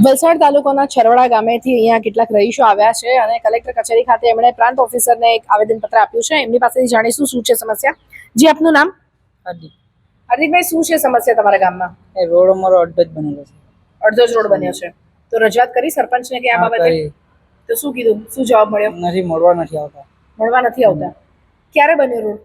વલસાડ તાલુકાના છરવાડા ગામેથી અહીંયા કેટલાક રહીશો આવ્યા છે અને કલેક્ટર કચેરી ખાતે એમણે પ્રાંત ઓફિસરને એક આવેદનપત્ર આપ્યું છે. એમની પાસેથી જાણીશું શું છે સમસ્યા. જી, આપનું નામ? હાર્દિક. હાર્દિકભાઈ, શું છે સમસ્યા તમારા ગામમાં? એ રોડ અમારો અડધો જ બનેલો છે. અડધો જ રોડ બન્યો છે તો રજૂઆત કરી સરપંચને કે આ બાબતે? તો શું કીધું? શું જવાબ મળ્યો? નથી, મળવા નથી આવતા. મળવા નથી આવતા. ક્યારે બન્યો રોડ?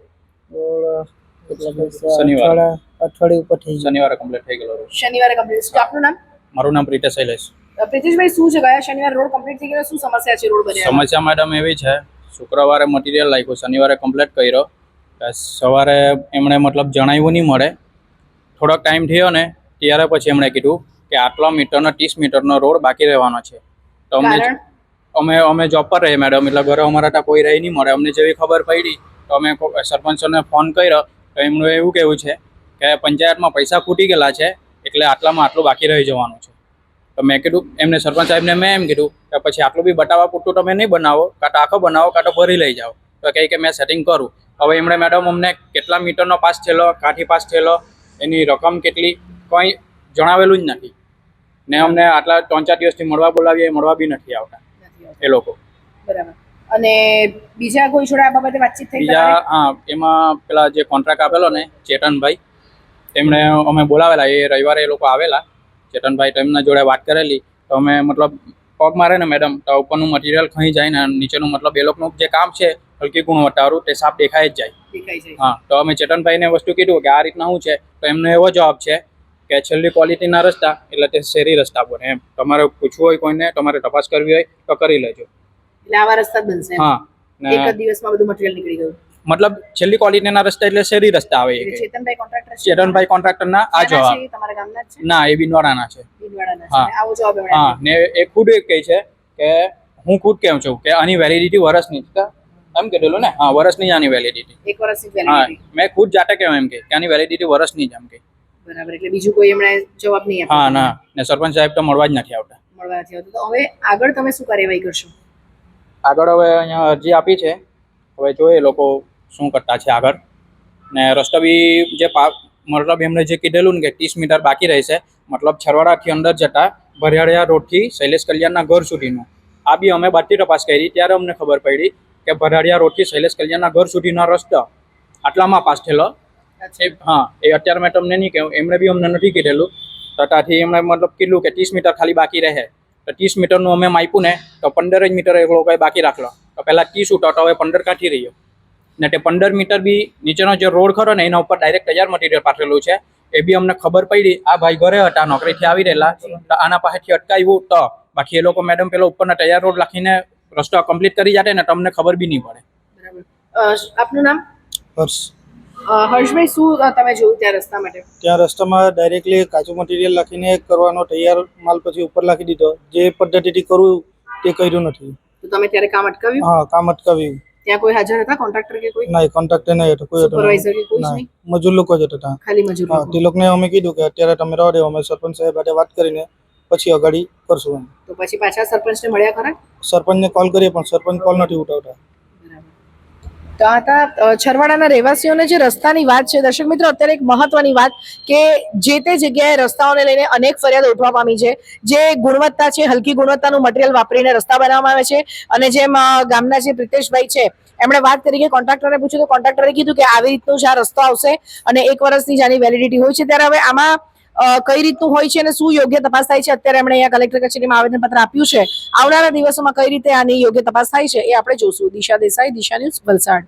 અઠવાડિયું ઉપર થઈ ગયું. શનિવારે કમ્પ્લીટ થઈ ગયેલો રોડ. શનિવારે કમ્પ્લીટ. આપનું નામ? મારું નામ પ્રીતેશ શૈલેષ. પ્રીતેશભાઈ, શું છે ગયા શનિવારે રોડ કમ્પ્લીટ થઈ ગયો? શું સમસ્યા છે રોડ બન્યા? સમસ્યા મેડમ એવી છે, શુક્રવારે મટીરિયલ લાગ્યું, શનિવારે કમ્પ્લીટ કર્યો. સવારે એમણે મતલબ જણાવ્યું નહીં મળે, થોડોક ટાઈમ થયો ને ત્યારે પછી એમણે કીધું કે આટલા મીટરનો 30 મીટરનો રોડ બાકી રહેવાનો છે. તો અમે જોબ પર રહીએ મેડમ, એટલે ઘરે અમારા ત્યાં કોઈ રહી નહીં મળે. અમને જેવી ખબર પડી તો અમે સરપંચોને ફોન કર્યો તો એમનું એવું કહેવું છે કે પંચાયતમાં પૈસા ખૂટી ગયેલા છે એટલે આટલામાં આટલું બાકી રહી જવાનું છે. તો મેં કીધું એમને, સરપંચ સાહેબને મેં એમ કીધું કે પછી આટલું બી બતાવવા પૂરતું તમે નહીં બનાવો, કાં તો આખો બનાવો કાં તો ભરી લઈ જાઓ. તો કહે કે મેં સેટિંગ કરું. હવે એમણે મેડમ અમને કેટલા મીટરનો પાસ થયેલો, કાંઠી પાસ થયેલો, એની રકમ કેટલી, કંઈ જણાવેલું જ નથી ને. અમને આટલા 3-4 દિવસથી મળવા બોલાવીએ, મળવા બી નથી આવતા એ લોકો. બરાબર. અને બીજા કોઈ જોડે આ બાબતે વાતચીત થઈ? બીજા હા, એમાં પેલા જે કોન્ટ્રાક્ટ આપેલો ને ચેતનભાઈ, એમણે અમે બોલાવેલા. એ રવિવારે એ લોકો આવેલા ચેતનભાઈ, તો એમના જોડે વાત કરેલી. તો અમે મતલબ પગ મારે ને મેડમ તો ઉપરનું મટીરિયલ ખઈ જાય ને નીચેનું મતલબ એ લોકોનું જે કામ છે હલકી ગુણવત્તાવાળું તે સાફ દેખાઈ જ જાય. હા, તો અમે ચેતનભાઈને વસ્તુ કીધું કે આ રીતના શું છે, તો એમનો એવો જવાબ છે કે છેલ્લી ક્વોલિટીના રસ્તા એટલે તે શેરી રસ્તા બને. એમ તમારે પૂછવું હોય કોઈને, તમારે તપાસ કરવી હોય તો કરી લેજો. એટલે આવા રસ્તા જ બનશે? હા. એક જ દિવસમાં બધું મટીરિયલ નીકળી ગયું? મતલબ છેલ્લી ક્વોલિટીના રસ્તા એટલે શેરી રસ્તા આવે. ચેતનભાઈ કોન્ટ્રાક્ટરના આ જવાબ. તમારા ગામના જ છે? ના, એ બિનવાડાના છે. આવો જવાબ એમણે? હા, ને એ ખુદ કહે છે કે હું ખુદ કેમ છું કે આની વેલિડિટી વર્ષની છે એમ કીધેલું ને. હા, વર્ષની જ આની વેલિડિટી. 1 વર્ષની વેલિડિટી? હા, મેં ખુદ જાતે કેમ એમ કે આની વેલિડિટી વર્ષની જ એમ કે. બરાબર. એટલે બીજું કોઈ એમણે જવાબ નહીં આપ્યો? હા, ના. ને સરપંચ સાહેબ તો મળવા જ નથી આવતા. મળવા નથી આવતા. તો હવે આગળ તમે શું કાર્યવાહી કરશો? આગળ હવે અહીંયા અરજી આપી છે, હવે જોઈએ લોકો શું કરતા છે આગળ. ને રસ્તો બી જે મતલબ એમને જે કીધેલું ને કે 30 મીટર બાકી રહેશે, મતલબ છરવાડાથી અંદર જતા ભરિયાળિયા રોડથી શૈલેષ કલ્યાણના ઘર સુધીનું. આ બી અમે બાદથી તપાસ કરી ત્યારે અમને ખબર પડી કે ભરિયાળિયા રોડથી શૈલેષ કલ્યાણના ઘર સુધીનો રસ્તો આટલામાં પાસ થયેલો. હા, એ અત્યારે મેં તમને નહીં કહ્યું, એમણે બી અમને નથી કીધેલું. તો ત્યાંથી એમણે મતલબ કીધું કે 30 મીટર ખાલી બાકી રહે. તો 30 મીટરનું અમે માપ્યું ને તો 15 જ મીટર એ લોકોએ બાકી રાખલો. તો પહેલાં 30 ઉઠો તો હવે 15 કાઢી રહ્યો ને. તે 15 મીટર બી નીચેનો જે રોડ ખરો ને એના ઉપર ડાયરેક્ટ તૈયાર મટીરિયલ પાથરેલું છે. એ બી અમને ખબર પડી. આ ભાઈ ઘરે હતા, નોકરીથી આવી રહેલા, તો આના પાસેથી અટકાવ્યું. તો બાકી એ લોકો મેડમ પેલો ઉપરના તૈયાર રોડ લખીને રસ્તો કમ્પ્લીટ કરી જાતે ને તમને ખબર બી નહીં પડે. બરાબર. આપનું નામ? હર્ષ. હર્ષભાઈ, શું તમે જોયું ત્યાં રસ્તા માટે? ત્યાં રસ્તામાં ડાયરેક્ટલી કાચું મટીરિયલ લખીને કરવાનો તૈયાર માલ પછી ઉપર લખી દીધો. જે પદ્ધતિથી કરવું તે કર્યું નથી. તો તમે ત્યારે કામ અટકાવ્યું? હા, કામ અટકાવ્યું. ત્યાં કોઈ હાજર હતા, કોન્ટ્રાક્ટર કે કોઈ? નહીં, કોન્ટ્રાક્ટર નહીં હતો, કોઈ હતો સુપરવાઇઝર કે કોઈ નહીં? મજૂર લોકો જ હતા ત્યાં. ખાલી મજૂર લોકો? તે લોકોને અમે કીધું કે અત્યારે તમે રહો દો, અમે સરપંચ સાહેબ સાથે વાત કરીને પછી અગાડી કરશું. તો પછી પાછા સરપંચને મળ્યા ખરા? સરપંચને કોલ કરીએ પણ સરપંચ કોલ નથી ઉઠાવતા. તો આ હતા છરવાડાના રહેવાસીઓને જે રસ્તાની વાત છે. દર્શક મિત્રો, અત્યારે એક મહત્વની વાત કે જે તે જગ્યાએ રસ્તાઓને લઈને અનેક ફરિયાદ ઉઠવા પામી છે. જે ગુણવત્તા છે, હલકી ગુણવત્તાનું મટીરિયલ વાપરીને રસ્તા બનાવવામાં આવે છે. અને જેમ ગામના જે પ્રિતેશભાઈ છે એમણે વાત કરી કે કોન્ટ્રાક્ટરને પૂછ્યું તો કોન્ટ્રાક્ટરે કીધું કે આવી રીતનું જ આ રસ્તો આવશે અને 1 વર્ષની જ આની વેલિડિટી હોય છે. ત્યારે હવે આમાં કઈ રીતનું હોય છે અને શું યોગ્ય તપાસ થાય છે, અત્યારે એમણે અહીંયા કલેક્ટર કચેરીમાં આવેદનપત્ર આપ્યું છે. આવનારા દિવસોમાં કઈ રીતે આની યોગ્ય તપાસ થાય છે એ આપણે જોશું. દિશા દેસાઈ, દિશા ન્યૂઝ, વલસાડ.